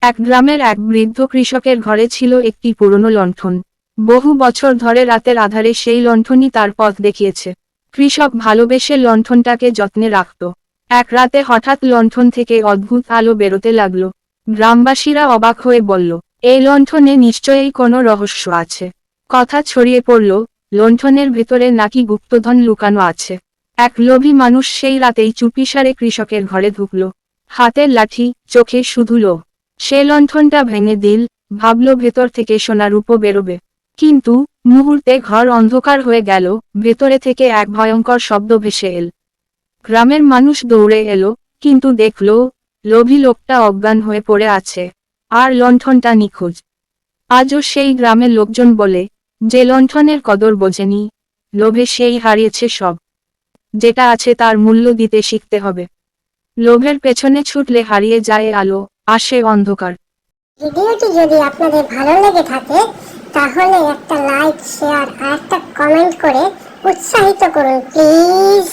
এক গ্রামের এক বৃদ্ধ কৃষকের ঘরে ছিল একটি পুরনো লণ্ঠন। বহু বছর ধরে রাতের আধারে সেই লণ্ঠনই তার পথ দেখিয়েছে। কৃষক ভালোবেসে লণ্ঠনটাকে যত্নে রাখত। এক রাতে হঠাৎ লণ্ঠন থেকে অদ্ভুত আলো বেরোতে লাগলো। গ্রামবাসীরা অবাক হয়ে বলল, এই লণ্ঠনে নিশ্চয়ই কোনো রহস্য আছে। কথা ছড়িয়ে পড়ল, লণ্ঠনের ভেতরে নাকি গুপ্তধন লুকানো আছে। এক লোভী মানুষ সেই রাতেই চুপিসারে কৃষকের ঘরে ঢুকল। হাতের লাঠি, চোখে শুধু লোভ। সে লণ্ঠনটা ভেঙে দিল, ভাবল ভেতর থেকে সোনা রূপো বেরোবে। কিন্তু মুহূর্তে ঘর অন্ধকার হয়ে গেল, ভেতরে থেকে এক ভয়ঙ্কর শব্দ ভেসে এল। গ্রামের মানুষ দৌড়ে এলো, কিন্তু দেখল লোভী লোকটা অজ্ঞান হয়ে পড়ে আছে, আর লণ্ঠনটা নিখোঁজ। আজও সেই গ্রামের লোকজন বলে, যে লণ্ঠনের কদর বোঝেনি, লোভে সেই হারিয়েছে সব। যেটা আছে তার মূল্য দিতে শিখতে হবে। লোভের পেছনে ছুটলে হারিয়ে যায় আলো, আসে অন্ধকার। ভিডিওটি যদি আপনাদের ভালো লেগে থাকে তাহলে একটা লাইক, শেয়ার আর একটা কমেন্ট করে উৎসাহিত করুন প্লিজ।